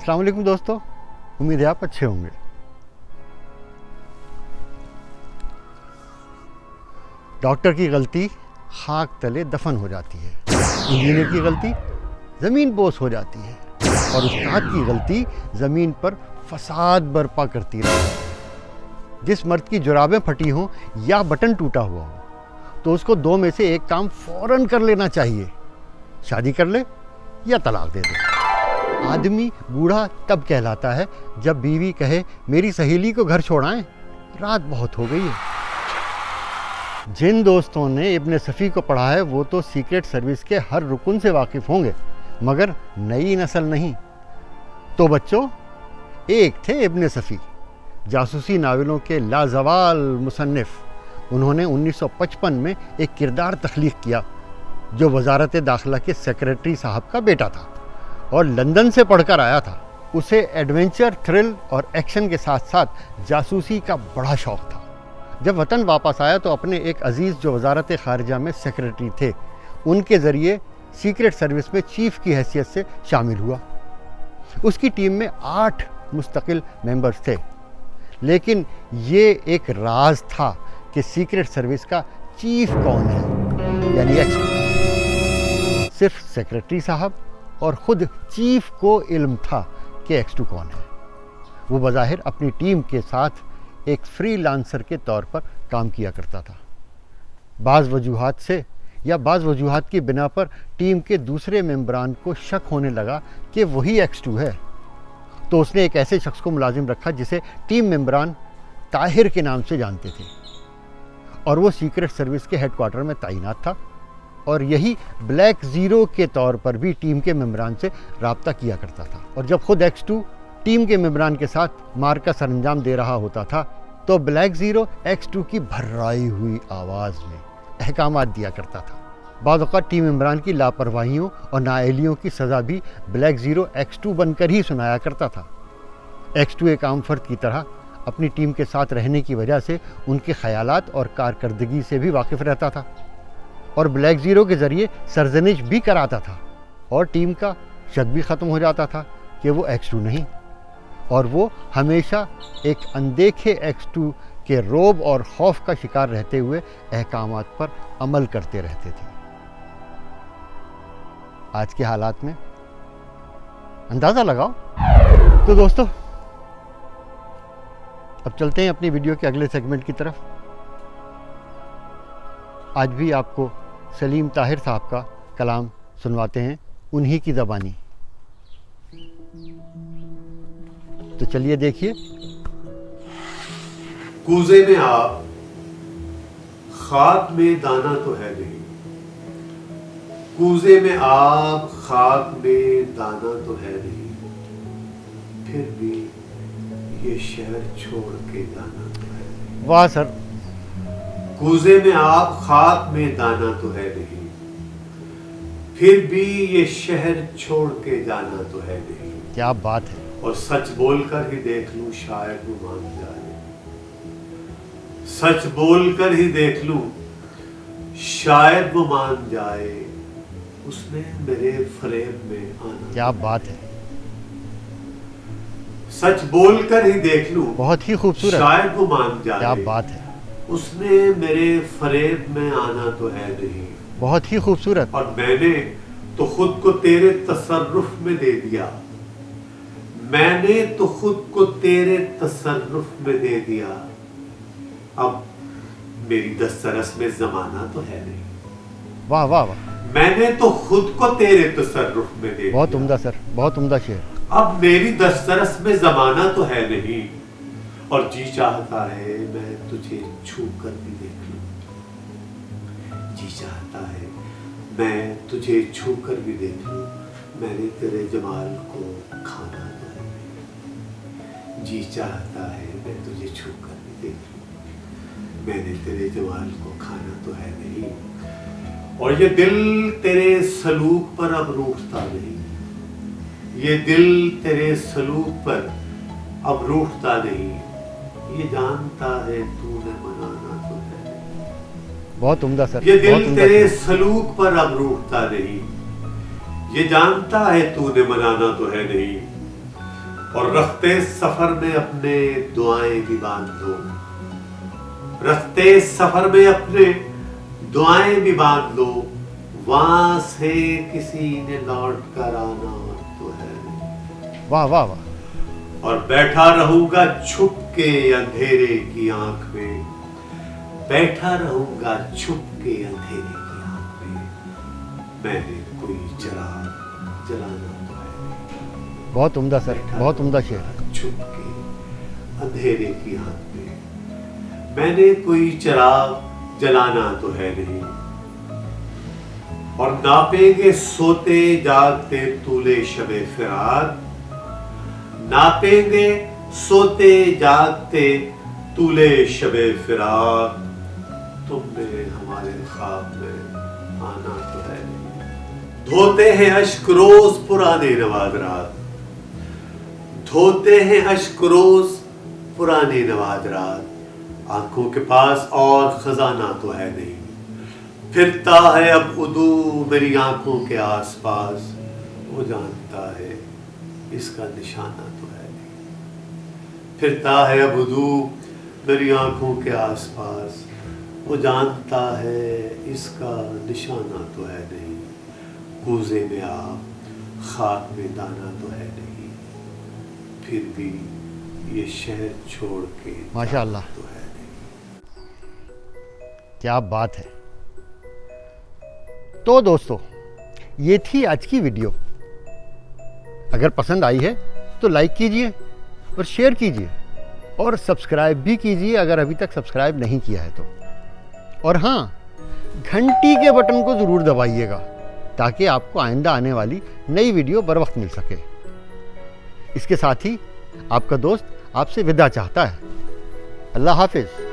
अस्सलाम वालेकुम दोस्तों, उम्मीद है आप अच्छे होंगे। डॉक्टर की गलती खाक तले दफन हो जाती है, इंजीनियर की गलती ज़मीन बोस हो जाती है और उस्ताद की गलती ज़मीन पर फसाद बर्पा करती रहती है। जिस मर्द की जुराबें फटी हों या बटन टूटा हुआ हो तो उसको दो में से एक काम फ़ौरन कर लेना चाहिए, शादी कर ले या तलाक दे दे। आदमी बूढ़ा तब कहलाता है जब बीवी कहे मेरी सहेली को घर छोड़ाएं, रात बहुत हो गई है। जिन दोस्तों ने इब्न सफ़ी को पढ़ा है वो तो सीक्रेट सर्विस के हर रुकन से वाकिफ़ होंगे, मगर नई नस्ल नहीं। तो बच्चों, एक थे इब्न सफ़ी, जासूसी नावलों के लाजवाल मुसन्निफ़। उन्होंने 1955 में एक किरदार तख्लीक किया जो वजारत दाखिला के सेक्रेटरी साहब का बेटा था और लंदन से पढ़कर आया था। उसे एडवेंचर, थ्रिल और एक्शन के साथ साथ जासूसी का बड़ा शौक़ था। जब वतन वापस आया तो अपने एक अजीज़ जो वजारत ख़ारिजा में सेक्रेटरी थे, उनके ज़रिए सीक्रेट सर्विस में चीफ़ की हैसियत से शामिल हुआ। उसकी टीम में 8 मुस्तकिल मेंबर्स थे, लेकिन ये एक राज था कि सीक्रेट सर्विस का चीफ़ कौन है, यानी एक्स। सिर्फ सेक्रेटरी साहब और ख़ुद चीफ़ को इल्म था कि X2 कौन है। वो बज़ाहिर अपनी टीम के साथ एक फ्रीलांसर के तौर पर काम किया करता था। बाज़ वजूहात से या बाज़ वजूहात की बिना पर टीम के दूसरे मेंबरान को शक होने लगा कि वही X2 है, तो उसने एक ऐसे शख्स को मुलाजिम रखा जिसे टीम मेंबरान ताहिर के नाम से जानते थे और वो सीक्रेट सर्विस के हेडक्वार्टर में तैनात था और यही ब्लैक ज़ीरो के तौर पर भी टीम के मेंबरान से रब्ता किया करता था। और जब खुद X2 टीम के मेंबरान के साथ मार का सरंजाम दे रहा होता था तो ब्लैक ज़ीरो X2 की भर्राई हुई आवाज़ में अहकामात दिया करता था। बाद वक़्त टीम मेंबरान की लापरवाहियों और नाअहलियों की सज़ा भी ब्लैक ज़ीरो X2 बनकर ही सुनाया करता था। X2 एक आम फर्द की तरह अपनी टीम के साथ रहने की वजह से उनके ख़यालात और कारकर्दगी से भी वाकिफ़ रहता था और ब्लैक ज़ीरो के ज़रिए सरजनिश भी कराता था और टीम का शक भी ख़त्म हो जाता था कि वो X2 नहीं, और वो हमेशा एक अनदेखे X2 के रोब और खौफ का शिकार रहते हुए अहकामात पर अमल करते रहते थे। आज के हालात में अंदाज़ा लगाओ। तो दोस्तों, अब चलते हैं अपनी वीडियो के अगले सेगमेंट की तरफ। आज भी आपको सलीम ताहिर साहब का कलाम सुनवाते हैं, उन्हीं की ज़बानी। तो चलिए देखिए। कूजे में आप, खाक में दाना तो है नहीं। कूजे में आप, खाक में दाना तो है नहीं, फिर भी ये शहर छोड़ के जाना तो है नहीं। वाह सर। कूजे में आप, खाक में दाना तो है नहीं, फिर भी ये शहर छोड़ के जाना तो है नहीं। क्या बात है। और सच बोलकर ही देख लूं, शायद वो मान जाए। सच बोलकर ही देख लूं, शायद वो मान जाए। उसने मेरे फरेब में आना। क्या बात है। सच बोलकर ही देख लूं, बहुत ही खूबसूरत। शायद वो मान जाए। क्या बात है। उसने मेरे फरेब में आना तो है नहीं। बहुत ही खूबसूरत। और मैंने तो खुद को तेरे तसर्रुफ में दे दिया। मैंने तो खुद को तेरे तसर्रुफ में दे दिया। अब मेरी दस्तरस में जमाना तो है नहीं। वाह वाह वाह। मैंने तो खुद को तेरे तसर्रुफ में दे बहुत दिया। उम्दा सर, बहुत उम्दा शेर। अब मेरी दस्तरस में जमाना तो है नहीं, और जी चाहता है मैं तुझे छू कर भी देख लूं। जी चाहता है मैं तुझे छू कर भी देख लूं। मैंने तेरे जमाल को खाना तो है नहीं। जी चाहता है मैं तुझे छू कर भी देख लूं। मैंने तेरे जमाल को खाना तो है नहीं। और ये दिल तेरे सलूक पर अब रूठता नहीं। ये दिल तेरे सलूक पर अब रूठता नहीं। ये जानता है तूने मनाना तो है नहीं। बहुत उम्दा सर। ये बहुत दिल उम्दा तेरे शेर। सलूक पर अब रूठता नहीं। ये जानता है तूने मनाना तो है नहीं। اور رختے سفر میں اپنے دعائیں بھی باندھ لو، رختے سفر میں اپنے دعائیں بھی باندھ لو، وہاں سے کسی نے لوٹ کر آنا تو ہے نہیں۔ واہ واہ واہ۔ اور بیٹھا رہوں گا چھپ کے اندھیرے کی آنکھ میں، بیٹھا رہوں گا چھپ کے اندھیرے کی آنکھ میں، میں نے کوئی چراغ جلانا تو ہے نہیں۔ بہت عمدہ سر، بہت عمدہ شعر۔ چھپ کے اندھیرے کی آنکھ میں، میں نے کوئی چراغ جلانا تو ہے نہیں، اور ناپیں گے سوتے جاگتے طول شب فراق، ناپیں گے سوتے جاگتے طول شب فراق، تم نے ہمارے خواب میں آنا تو ہے نہیں۔ دھوتے ہیں اشک روز پرانے نوادرات، دھوتے ہیں اشک روز پرانے نوادرات، آنکھوں کے پاس اور خزانہ تو ہے نہیں، پھرتا ہے اب عدو میری آنکھوں کے آس پاس، وہ جانتا ہے اس کا نشانہ تو ہے نہیں، پھرتا ہے اب عدو میری آنکھوں کے آس پاس، وہ جانتا ہے اس کا نشانہ تو ہے نہیں، کوزے میں آپ خاک میں دانا تو ہے نہیں، پھر بھی یہ شہر چھوڑ کے ماشاء اللہ، تو ہے نہیں۔ کیا بات ہے۔ تو دوستو، یہ تھی آج کی ویڈیو۔ اگر پسند آئی ہے تو لائک کیجئے اور شیئر کیجئے، اور سبسکرائب بھی کیجئے اگر ابھی تک سبسکرائب نہیں کیا ہے تو، اور ہاں، گھنٹی کے بٹن کو ضرور دبائیے گا تاکہ آپ کو آئندہ آنے والی نئی ویڈیو بر وقت مل سکے۔ اس کے ساتھ ہی آپ کا دوست آپ سے وداع چاہتا ہے۔ اللہ حافظ۔